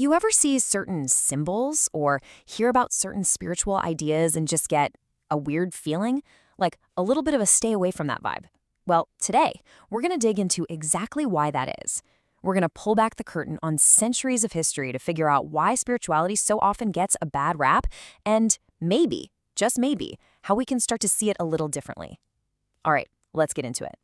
You ever see certain symbols or hear about certain spiritual ideas and just get a weird feeling? Like a little bit of a stay away from that vibe? Well, today, we're going to dig into exactly why that is. We're going to pull back the curtain on centuries of history to figure out why spirituality so often gets a bad rap, and maybe, just maybe, how we can start to see it a little differently. All right, let's get into it.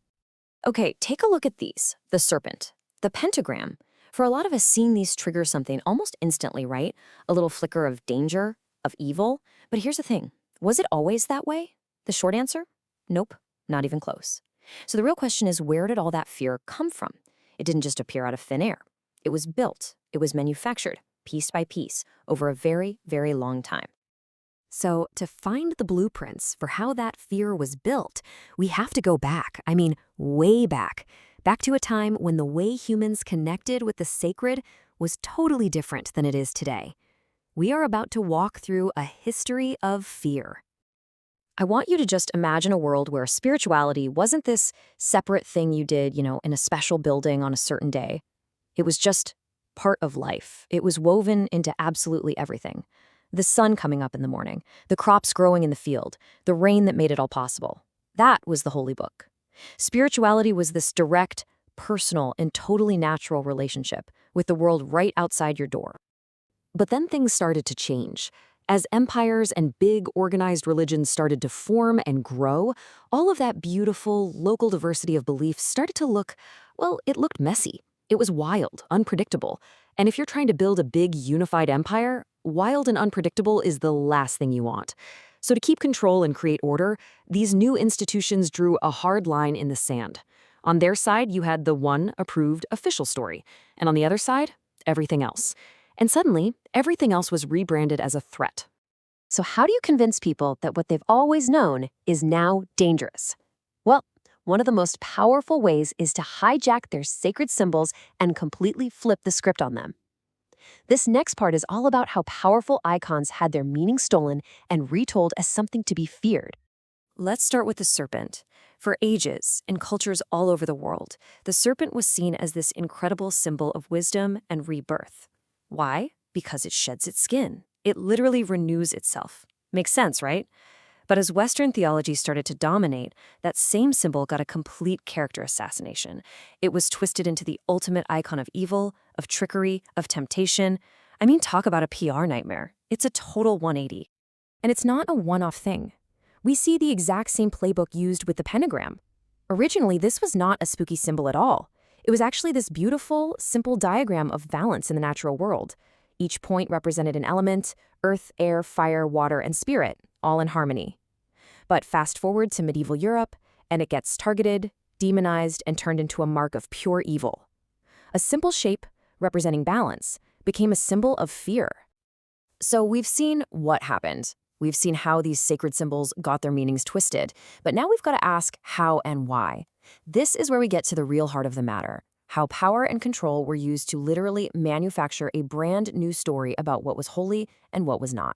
Okay, take a look at these. The serpent, the pentagram. For a lot of us, seeing these triggers something almost instantly, right? A little flicker of danger, of evil. But here's the thing. Was it always that way? The short answer? Nope, not even close. So the real question is, where did all that fear come from? It didn't just appear out of thin air. It was built. It was manufactured, piece by piece, over a very, very long time. So to find the blueprints for how that fear was built, we have to go back. I mean, way back. Back to a time when the way humans connected with the sacred was totally different than it is today. We are about to walk through a history of fear. I want you to just imagine a world where spirituality wasn't this separate thing you did, in a special building on a certain day. It was just part of life. It was woven into absolutely everything. The sun coming up in the morning, the crops growing in the field, the rain that made it all possible. That was the holy book. Spirituality was this direct, personal, and totally natural relationship with the world right outside your door. But then things started to change. As empires and big organized religions started to form and grow, all of that beautiful local diversity of beliefs started to look, well, it looked messy. It was wild, unpredictable. And if you're trying to build a big unified empire, wild and unpredictable is the last thing you want. So to keep control and create order, these new institutions drew a hard line in the sand. On their side, you had the one approved official story, and on the other side, everything else. And suddenly, everything else was rebranded as a threat. So how do you convince people that what they've always known is now dangerous? Well, one of the most powerful ways is to hijack their sacred symbols and completely flip the script on them. This next part is all about how powerful icons had their meaning stolen and retold as something to be feared. Let's start with the serpent. For ages, in cultures all over the world, the serpent was seen as this incredible symbol of wisdom and rebirth. Why? Because it sheds its skin. It literally renews itself. Makes sense, right? But as Western theology started to dominate, that same symbol got a complete character assassination. It was twisted into the ultimate icon of evil, of trickery, of temptation. I mean, talk about a PR nightmare. It's a total 180. And it's not a one-off thing. We see the exact same playbook used with the pentagram. Originally, this was not a spooky symbol at all. It was actually this beautiful, simple diagram of balance in the natural world. Each point represented an element: earth, air, fire, water, and spirit, all in harmony. But fast forward to medieval Europe, and it gets targeted, demonized, and turned into a mark of pure evil. A simple shape, representing balance, became a symbol of fear. So we've seen what happened. We've seen how these sacred symbols got their meanings twisted. But now we've got to ask how and why. This is where we get to the real heart of the matter. How power and control were used to literally manufacture a brand new story about what was holy and what was not.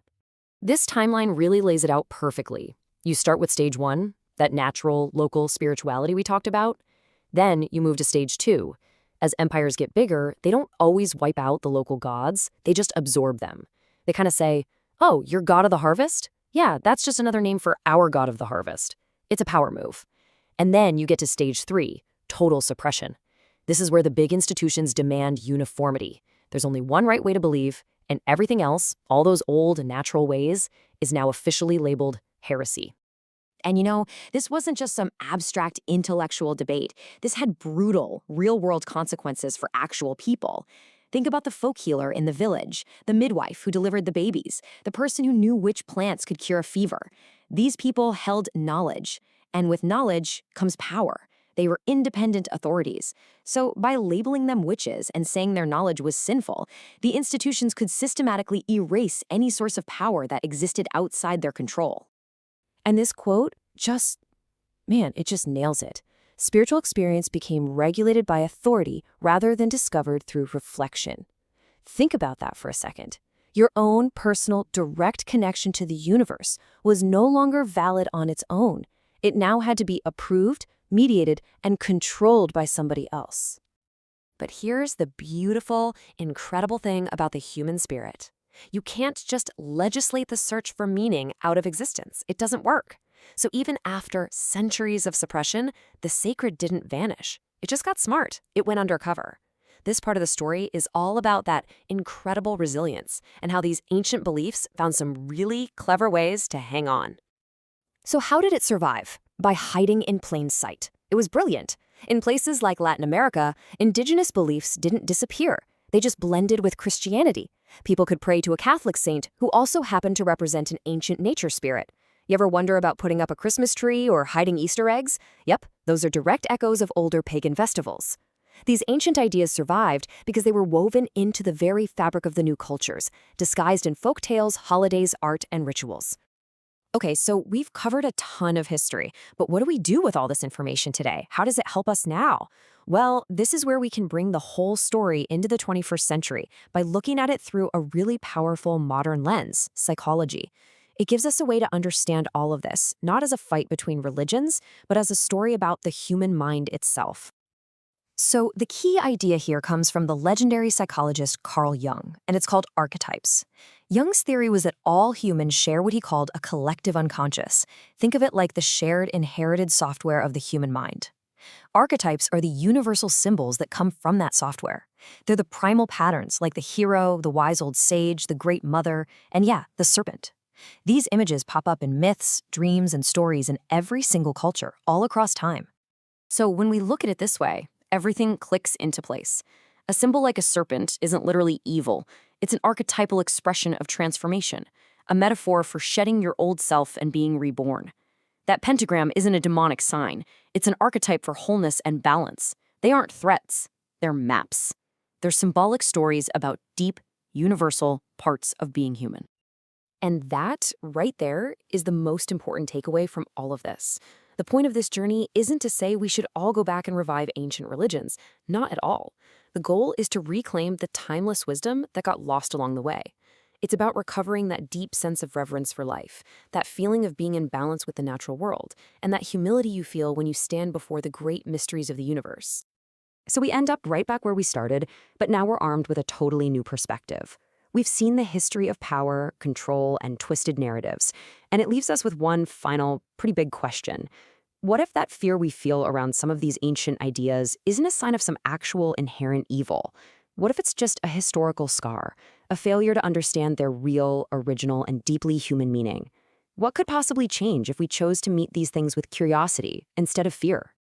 This timeline really lays it out perfectly. You start with stage 1, that natural, local spirituality we talked about. Then you move to stage 2. As empires get bigger, they don't always wipe out the local gods, they just absorb them. They kind of say, oh, you're god of the harvest? Yeah, that's just another name for our god of the harvest. It's a power move. And then you get to stage 3, total suppression. This is where the big institutions demand uniformity. There's only one right way to believe, and everything else, all those old and natural ways, is now officially labeled heresy. And this wasn't just some abstract intellectual debate. This had brutal, real-world consequences for actual people. Think about the folk healer in the village, the midwife who delivered the babies, the person who knew which plants could cure a fever. These people held knowledge, and with knowledge comes power. They were independent authorities. So by labeling them witches and saying their knowledge was sinful, the institutions could systematically erase any source of power that existed outside their control. And this quote it just nails it. Spiritual experience became regulated by authority rather than discovered through reflection. Think about that for a second. Your own personal, direct connection to the universe was no longer valid on its own. It now had to be approved, mediated, and controlled by somebody else. But here's the beautiful, incredible thing about the human spirit. You can't just legislate the search for meaning out of existence. It doesn't work. So even after centuries of suppression, the sacred didn't vanish. It just got smart. It went undercover. This part of the story is all about that incredible resilience and how these ancient beliefs found some really clever ways to hang on. So how did it survive? By hiding in plain sight. It was brilliant. In places like Latin America, indigenous beliefs didn't disappear. They just blended with Christianity. People could pray to a Catholic saint who also happened to represent an ancient nature spirit. You ever wonder about putting up a Christmas tree or hiding Easter eggs? Yep, those are direct echoes of older pagan festivals. These ancient ideas survived because they were woven into the very fabric of the new cultures, disguised in folk tales, holidays, art, and rituals. Okay, so we've covered a ton of history, but what do we do with all this information today? How does it help us now? Well, this is where we can bring the whole story into the 21st century by looking at it through a really powerful modern lens, psychology. It gives us a way to understand all of this, not as a fight between religions, but as a story about the human mind itself. So the key idea here comes from the legendary psychologist Carl Jung, and it's called archetypes. Jung's theory was that all humans share what he called a collective unconscious. Think of it like the shared inherited software of the human mind. Archetypes are the universal symbols that come from that software. They're the primal patterns like the hero, the wise old sage, the great mother, and yeah, the serpent. These images pop up in myths, dreams, and stories in every single culture, all across time. So when we look at it this way, everything clicks into place. A symbol like a serpent isn't literally evil. It's an archetypal expression of transformation, a metaphor for shedding your old self and being reborn. That pentagram isn't a demonic sign. It's an archetype for wholeness and balance. They aren't threats. They're maps. They're symbolic stories about deep, universal parts of being human. And that, right there, is the most important takeaway from all of this. The point of this journey isn't to say we should all go back and revive ancient religions. Not at all. The goal is to reclaim the timeless wisdom that got lost along the way. It's about recovering that deep sense of reverence for life, that feeling of being in balance with the natural world, and that humility you feel when you stand before the great mysteries of the universe. So we end up right back where we started, but now we're armed with a totally new perspective. We've seen the history of power, control, and twisted narratives, and it leaves us with one final, pretty big question. What if that fear we feel around some of these ancient ideas isn't a sign of some actual inherent evil? What if it's just a historical scar, a failure to understand their real, original, and deeply human meaning? What could possibly change if we chose to meet these things with curiosity instead of fear?